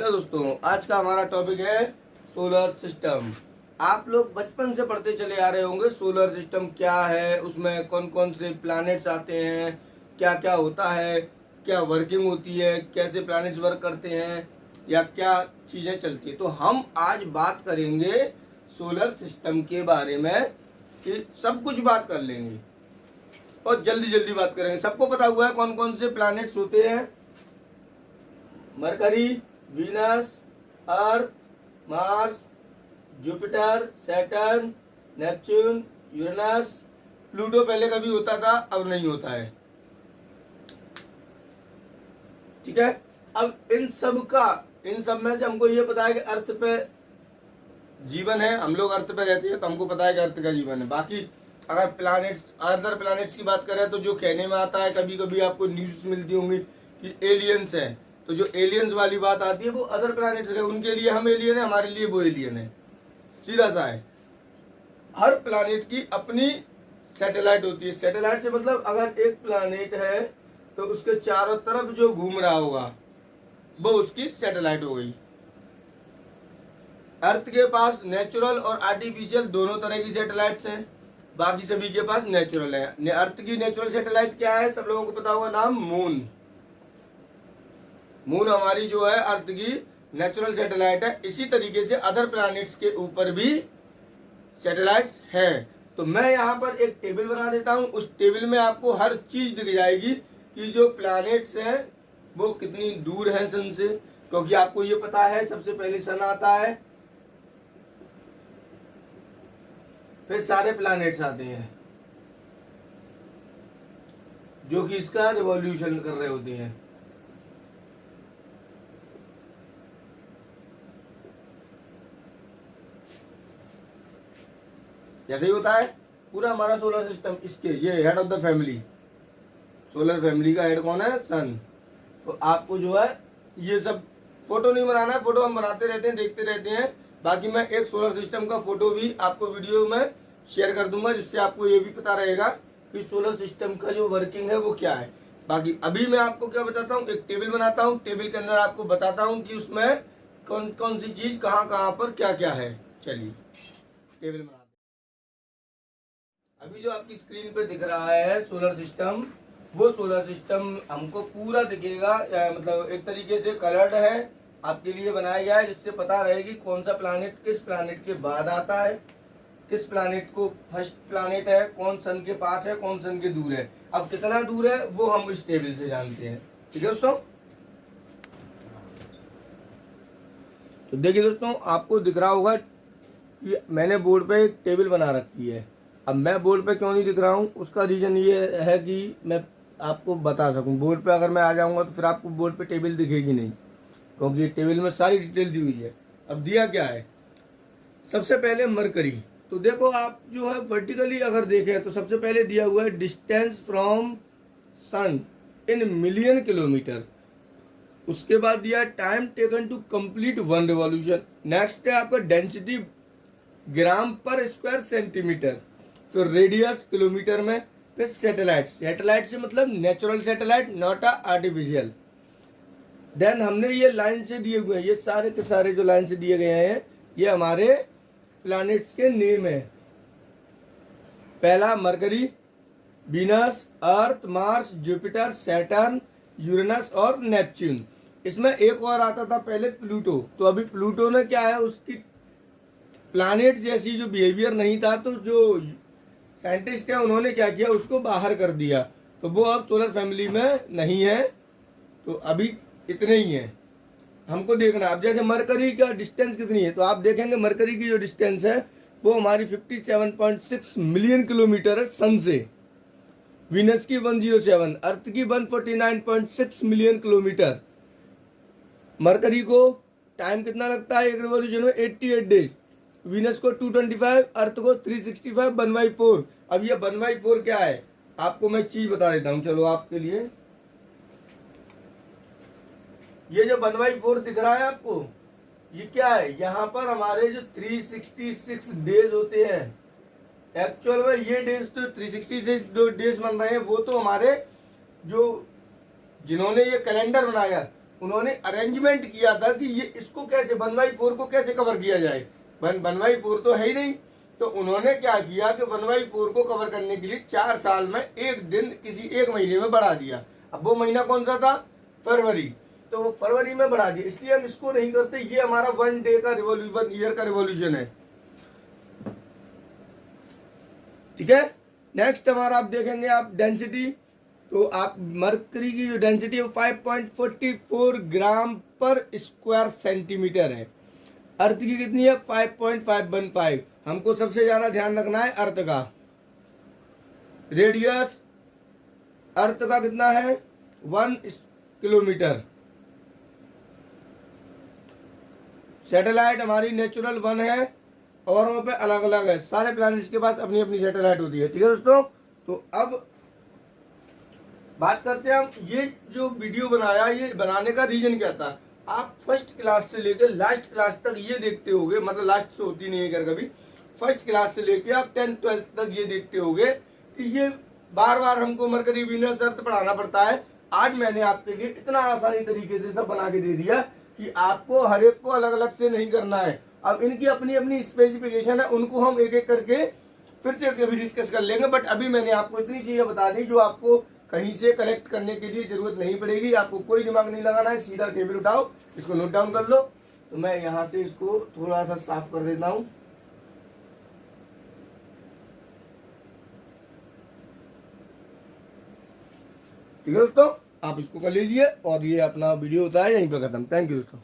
Hello दोस्तों, आज का हमारा टॉपिक है सोलर सिस्टम। आप लोग बचपन से पढ़ते चले आ रहे होंगे सोलर सिस्टम क्या है, उसमें कौन कौन से प्लैनेट्स आते हैं, क्या क्या होता है, क्या वर्किंग होती है, कैसे प्लैनेट्स वर्क करते हैं या क्या चीज़ें चलती है। तो हम आज बात करेंगे सोलर सिस्टम के बारे में कि सब कुछ बात कर लेंगे और जल्दी जल्दी बात करेंगे। सबको पता हुआ है कौन कौन से प्लैनेट्स होते हैं? Mercury, Venus, Earth, Mars, Jupiter, Saturn, Neptune, Uranus, Pluto पहले कभी होता था, अब नहीं होता है। ठीक है। अब इन सब में से हमको ये पता है कि अर्थ पे जीवन है, हम लोग अर्थ पे रहते हैं तो हमको पता है कि अर्थ का जीवन है। बाकी अगर अदर प्लैनेट्स की बात करें तो जो कहने में आता है, कभी कभी आपको न्यूज मिलती होंगी कि एलियंस हैं, तो जो एलियंस वाली बात आती है वो अदर प्लैनेट्स है, उनके लिए हम एलियन है, हमारे लिए वो एलियन है। सीधा सा है। हर प्लैनेट की अपनी सैटेलाइट होती है। सैटेलाइट से मतलब अगर एक प्लैनेट है तो उसके चारों तरफ जो घूम रहा होगा वो उसकी सैटेलाइट हो गई। अर्थ के पास नेचुरल और आर्टिफिशियल दोनों तरह की सैटेलाइट्स हैं, बाकी सभी के पास नेचुरल है। अर्थ की नेचुरल सैटेलाइट क्या है? सब लोगों को पता होगा नाम, मून। मून हमारी जो है अर्थ की नेचुरल सैटेलाइट है। इसी तरीके से अदर प्लैनेट्स के ऊपर भी सैटेलाइट्स हैं। तो मैं यहाँ पर एक टेबल बना देता हूँ, उस टेबल में आपको हर चीज दिख जाएगी कि जो प्लैनेट्स हैं वो कितनी दूर हैं सन से, क्योंकि आपको ये पता है सबसे पहले सन आता है, फिर सारे प्लैनेट्स आते हैं जो कि इसका रिवॉल्यूशन कर रहे होते हैं। जैसे ही होता है पूरा हमारा सोलर सिस्टम, इसके ये head of the family, solar family का हेड कौन है? सन। तो आपको जो है ये सब फोटो नहीं बनाना है, फोटो हम बनाते रहते हैं, देखते रहते हैं। बाकी मैं एक सोलर सिस्टम का फोटो भी आपको वीडियो में शेयर कर दूंगा, जिससे आपको ये भी पता रहेगा कि सोलर सिस्टम का जो वर्किंग है वो क्या है। बाकी अभी मैं आपको क्या बताता हूँ, एक टेबल बनाता हूँ, टेबल के अंदर आपको बताता हूँ कि उसमें कौन कौन सी चीज कहाँ कहाँ पर क्या क्या है। चलिए टेबल बना। अभी जो आपकी स्क्रीन पे दिख रहा है सोलर सिस्टम, वो सोलर सिस्टम हमको पूरा दिखेगा, मतलब एक तरीके से कलर्ड है, आपके लिए बनाया गया है, जिससे पता रहे कि कौन सा प्लैनेट किस प्लैनेट के बाद आता है, किस प्लैनेट को फर्स्ट प्लैनेट है, कौन सन के पास है, कौन सन के दूर है। अब कितना दूर है वो हम इस टेबल से जानते हैं। ठीक है दोस्तों। तो देखिए दोस्तों, आपको दिख रहा होगा कि मैंने बोर्ड पे एक टेबल बना रखी है। अब मैं बोर्ड पे क्यों नहीं दिख रहा हूँ, उसका रीजन ये है कि मैं आपको बता सकूं। बोर्ड पे अगर मैं आ जाऊंगा तो फिर आपको बोर्ड पे टेबल दिखेगी नहीं, क्योंकि टेबल में सारी डिटेल दी हुई है। अब दिया क्या है? सबसे पहले मरकरी। तो देखो आप जो है वर्टिकली अगर देखें तो सबसे पहले दिया हुआ है distance from sun in million kilometre. उसके बाद दिया time taken to complete one revolution. Next है आपका density gram per square centimetre, फिर रेडियस किलोमीटर में, फिर सैटेलाइट से मतलब natural satellite, not artificial. Then हमने ये लाइन से दिए हुए हैं, ये सारे के सारे जो लाइन से दिए गए हैं ये हमारे प्लैनेट्स के नेम है। पहला mercury, Venus, Earth, Mars, Jupiter, Saturn, Uranus और नेपच्यून। इसमें एक और आता था पहले, प्लूटो। तो अभी प्लूटो ने क्या है, उसकी प्लैनेट जैसी जो बिहेवियर नहीं था, तो जो साइंटिस्ट है उन्होंने क्या किया, उसको बाहर कर दिया, तो वो अब सोलर फैमिली में नहीं है। तो अभी इतने ही हैं हमको देखना। अब जैसे मरकरी का डिस्टेंस कितनी है, तो आप देखेंगे मरकरी की जो डिस्टेंस है वो हमारी 57.6 मिलियन किलोमीटर है सन से। वीनस की 107, अर्थ की 149.6 मिलियन किलोमीटर। मरकरी को टाइम कितना लगता है एक रिवॉल्यूशन में? 88 डेज। वीनस को 225, अर्थ को 365, 1/4। अब ये 1/4 क्या है, आपको मैं चीज बता देता हूं, चलो आपके लिए। ये जो 1/4 दिख रहा है आपको, ये क्या है? यहाँ पर हमारे जो 366 डेज होते हैं, एक्चुअल में ये डेज तो 366 जो डेज बन रहे हैं वो तो हमारे जो जिन्होंने ये कैलेंडर बनाया उन्होंने अरेंजमेंट किया था कि ये इसको कैसे 1/4 को कैसे कवर किया जाए। 1/4 तो है ही नहीं, तो उन्होंने क्या किया कि 1/4 को कवर करने के लिए 4 साल में एक दिन किसी एक महीने में बढ़ा दिया। अब वो महीना कौन सा था? फरवरी। तो वो फरवरी में बढ़ा दिया, इसलिए हम इसको नहीं करते। ये हमारा 1 डे का रिवॉल्यूशन, 1 ईयर का रिवॉल्यूशन है। ठीक है। नेक्स्ट हमारा आप देखेंगे आप डेंसिटी, तो आप मरकरी की जो डेंसिटी है 5.44 ग्राम पर स्क्वायर सेंटीमीटर है। अर्थ की कितनी है? 5.515। हमको सबसे ज्यादा ध्यान रखना है अर्थ का। रेडियस अर्थ का कितना है? 1 किलोमीटर। सैटेलाइट हमारी नेचुरल 1 है और वहाँ पे अलग अलग है, सारे प्लैनेट्स के पास अपनी अपनी सैटेलाइट होती है। ठीक है दोस्तों, तो अब बात करते हैं हम ये जो वीडियो बनाया, ये बनाने का रीजन क्या था। आप फर्स्ट क्लास से लेकर लास्ट क्लास तक ये देखते होगे, मतलब लास्ट से होती नहीं है कर कभी, फर्स्ट क्लास से लेकर आप 10th 12th तक ये देखते होगे कि ये बार बार हमको मरकरी वीनस अर्थ पढ़ाना पड़ता है। आज मैंने आपके लिए इतना आसानी तरीके से सब बना के दे दिया कि आपको हर एक को अलग अलग से नहीं करना है। अब इनकी अपनी अपनी स्पेसिफिकेशन है, उनको हम एक एक करके फिर से कभी डिस्कस कर लेंगे। बट अभी मैंने आपको इतनी चीजें बता दी जो आपको कहीं से कलेक्ट करने के लिए जरूरत नहीं पड़ेगी। आपको कोई दिमाग नहीं लगाना है, सीधा टेबल उठाओ, इसको नोट डाउन कर लो। तो मैं यहाँ से इसको थोड़ा सा साफ कर देता हूँ। ठीक है दोस्तों, आप इसको कर लीजिए और ये अपना वीडियो होता है यहीं पर खत्म। थैंक यू दोस्तों।